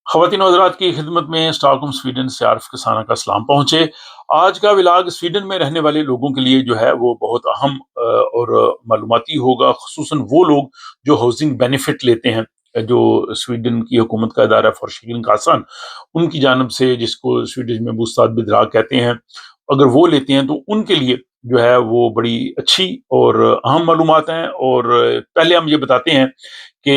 ख़वातीन और हज़रात की खिदमत में स्टॉकहोम स्वीडन से आरिफ कसाना का सलाम पहुँचे। आज का व्लॉग स्वीडन में रहने वाले लोगों के लिए जो है वो बहुत अहम और मालूमाती होगा, ख़ुसूसन वो लोग जो हाउसिंग बेनिफिट लेते हैं, जो स्वीडन की हुकूमत का इदारा फ़ॉरशिकिन कासान उनकी जानिब से, जिसको स्वीडिश में बूस्ताद बिदराग कहते हैं, अगर वो लेते हैं तो उनके लिए जो है वो बड़ी अच्छी और अहम मालूमात हैं। और पहले हम ये बताते हैं कि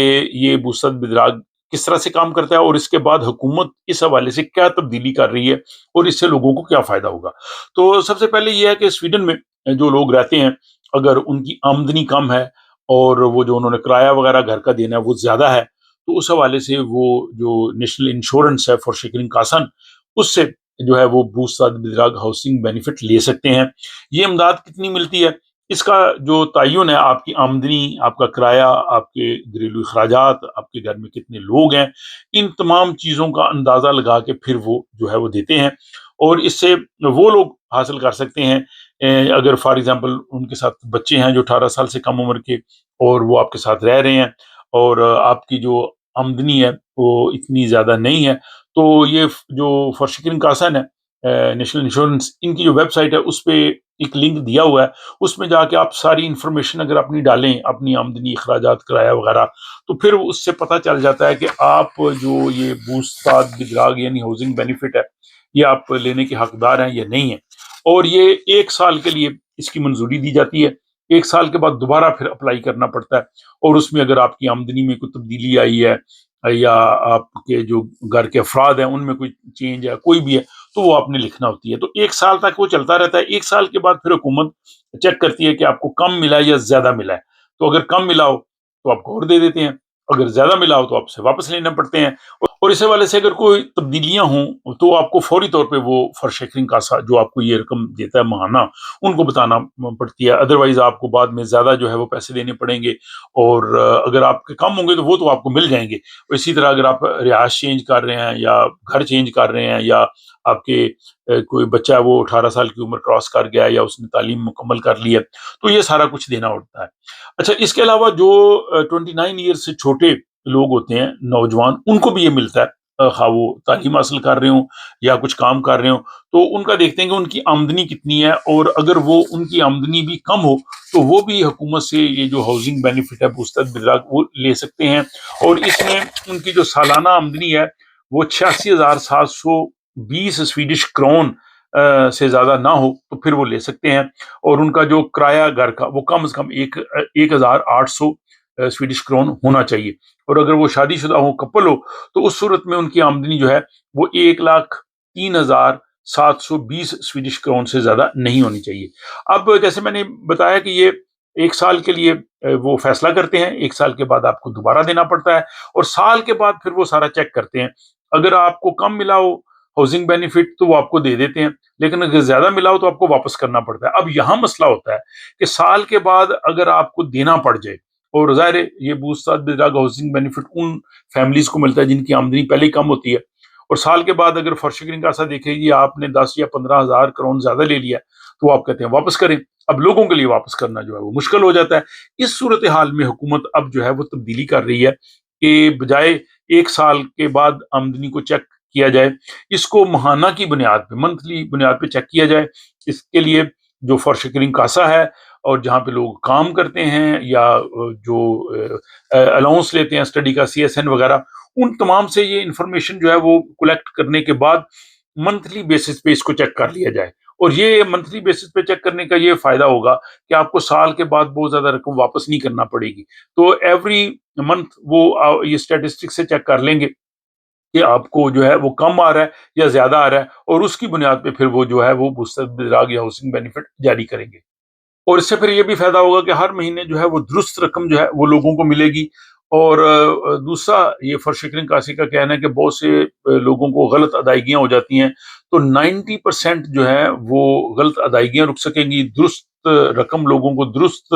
ये बूस्ताद बिदराग किस तरह से काम करता है और इसके बाद हुकूमत इस हवाले से क्या तब्दीली कर रही है और इससे लोगों को क्या फायदा होगा। तो सबसे पहले ये है कि स्वीडन में जो लोग रहते हैं, अगर उनकी आमदनी कम है और वो जो उन्होंने किराया वगैरह घर का देना है वो ज्यादा है, तो उस हवाले से वो जो नेशनल इंश्योरेंस है फॉर शेकरिंग कासन, उससे जो है वो बूस्ताद बिदराग हाउसिंग बेनिफिट ले सकते हैं। ये इमदाद कितनी मिलती है, इसका जो तयन है, आपकी आमदनी, आपका किराया, आपके घरेलू अखराजात, आपके घर में कितने लोग हैं, इन तमाम चीज़ों का अंदाज़ा लगा के फिर वो जो है वो देते हैं। और इससे वो लोग हासिल कर सकते हैं, अगर फॉर एग्जांपल उनके साथ बच्चे हैं जो 18 साल से कम उम्र के, और वो आपके साथ रह रहे हैं, और आपकी जो आमदनी है वो इतनी ज़्यादा नहीं है, तो ये जो फॉरशिकिन कासन है, नेशनल इंश्योरेंस, इनकी जो वेबसाइट है उस पे एक लिंक दिया हुआ है। उसमें जाके आप सारी इंफॉर्मेशन अगर अपनी डालें, अपनी आमदनी, अखराजात, किराया वगैरह, तो फिर उससे पता चल जाता है कि आप जो ये बूस्ताद बिदराग यानी हाउसिंग बेनिफिट है, ये आप लेने के हकदार हैं या नहीं है। और ये 1 साल के लिए इसकी मंजूरी दी जाती है। 1 साल के बाद दोबारा फिर अप्लाई करना पड़ता है, और उसमें अगर आपकी आमदनी में कोई तब्दीली आई है या आपके जो घर के अफराद हैं उनमें कोई चेंज है, कोई भी है, तो वो आपने लिखना होती है। तो 1 साल तक वो चलता रहता है। 1 साल के बाद फिर हुकूमत चेक करती है कि आपको कम मिला है या ज्यादा मिला है। तो अगर कम मिला हो तो आपको और दे देते हैं, अगर ज्यादा मिला हो तो आपसे वापस लेना पड़ते हैं। और इस हवाले से अगर कोई तब्दीलियां हों तो आपको फौरी तौर पे वो फॉरशेकरिंग का जो आपको ये रकम देता है महाना, उनको बताना पड़ती है। अदरवाइज आपको बाद में ज्यादा जो है वो पैसे देने पड़ेंगे, और अगर आपके कम होंगे तो वो तो आपको मिल जाएंगे। और इसी तरह अगर आप रिहायश चेंज कर रहे हैं या घर चेंज कर रहे हैं, या आपके कोई बच्चा है वो 18 साल की उम्र क्रॉस कर गया है या उसने तालीम मुकम्मल कर ली है, तो ये सारा कुछ देना होता है। अच्छा, इसके अलावा जो 29 ईयर से छोटे लोग होते हैं, नौजवान, उनको भी ये मिलता है। हाँ, वो तालीम हासिल कर रहे हो या कुछ काम कर रहे हो, तो उनका देखते हैं कि उनकी आमदनी कितनी है, और अगर वो उनकी आमदनी भी कम हो तो वो भी हुकूमत से ये जो हाउसिंग बेनिफिट है बूस्टर बिदराग वो ले सकते हैं। और इसमें उनकी जो सालाना आमदनी है वो 86,720 स्वीडिश क्रोन से ज्यादा ना हो तो फिर वो ले सकते हैं। और उनका जो किराया घर का वो कम से कम 1,800 स्वीडिश क्रोन होना चाहिए। और अगर वो शादीशुदा हो, कपल हो, तो उस सूरत में उनकी आमदनी जो है वो 1,03,720 स्वीडिश क्रोन से ज्यादा नहीं होनी चाहिए। अब जैसे मैंने बताया कि ये 1 साल के लिए वो फैसला करते हैं, 1 साल के बाद आपको दोबारा देना पड़ता है, और साल के बाद फिर वो सारा चेक करते हैं। अगर आपको कम मिला हो हाउसिंग बेनिफिट तो वो आपको दे देते हैं, लेकिन अगर ज्यादा मिला हो तो आपको वापस करना पड़ता है। अब यहाँ मसला होता है कि साल के बाद अगर आपको देना पड़ जाए, और ज़ाहिर है ये बूस्ताद बिदराग हाउसिंग बेनिफिट उन फैमिलीज को मिलता है जिनकी आमदनी पहले ही कम होती है, और साल के बाद अगर फॉरशिकिन का ऐसा देखेगी आपने 10 या 15,000 करोड़ ज्यादा ले लिया, तो आप कहते हैं वापस करें। अब लोगों के लिए वापस करना जो है वो मुश्किल हो जाता है। इस सूरत हाल में हुकूमत अब जो है वो तब्दीली कर रही है कि बजाय 1 साल के बाद आमदनी को चेक किया जाए, इसको महाना की बुनियाद पे, मंथली बुनियाद पे चेक किया जाए। इसके लिए जो फॉरशिकिन कासा है और जहाँ पे लोग काम करते हैं या जो अलाउंस लेते हैं स्टडी का, CSN वगैरह, उन तमाम से ये इंफॉर्मेशन जो है वो कलेक्ट करने के बाद मंथली बेसिस पे इसको चेक कर लिया जाए। और ये मंथली बेसिस पे चेक करने का ये फायदा होगा कि आपको साल के बाद बहुत ज्यादा रकम वापस नहीं करना पड़ेगी। तो एवरी मंथ वो ये स्टैटिस्टिक्स से चेक कर लेंगे कि आपको जो है वो कम आ रहा है या ज्यादा आ रहा है, और उसकी बुनियाद पे फिर वो जो है वो बुस्तर या हाउसिंग बेनिफिट जारी करेंगे। और इससे फिर ये भी फायदा होगा कि हर महीने जो है वो दुरुस्त रकम जो है वो लोगों को मिलेगी। और दूसरा, ये फॉरशिकिन कासी का कहना है कि बहुत से लोगों को गलत अदायगियां हो जाती हैं, तो 90% जो है वो गलत अदायगियां रुक सकेंगी। दुरुस्त रकम लोगों को दुरुस्त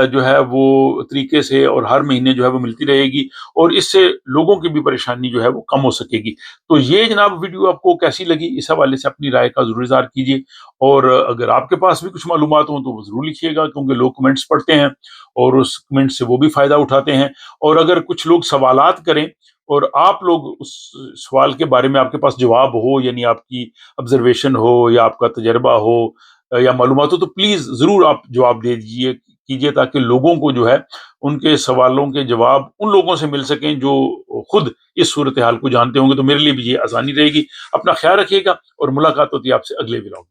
जो है वो तरीके से और हर महीने जो है वो मिलती रहेगी, और इससे लोगों की भी परेशानी जो है वो कम हो सकेगी। तो ये जनाब वीडियो आपको कैसी लगी, इस हवाले से अपनी राय का जरूर इज़हार कीजिए। और अगर आपके पास भी कुछ मालूमात हो तो वो जरूर लिखिएगा, क्योंकि लोग कमेंट्स पढ़ते हैं और उस कमेंट से वो भी फायदा उठाते हैं। और अगर कुछ लोग सवालात करें اور آپ لوگ اس سوال کے بارے میں آپ کے پاس جواب ہو، یعنی آپ کی آبزرویشن ہو یا آپ کا تجربہ ہو یا معلومات ہو، تو پلیز ضرور آپ جواب دے دیجیے کیجیے، تاکہ لوگوں کو جو ہے ان کے سوالوں کے جواب ان لوگوں سے مل سکیں جو خود اس صورتحال کو جانتے ہوں گے. تو میرے لیے بھی یہ آسانی رہے گی. اپنا خیال رکھیے گا اور ملاقات ہوتی ہے آپ سے اگلے ولاگ.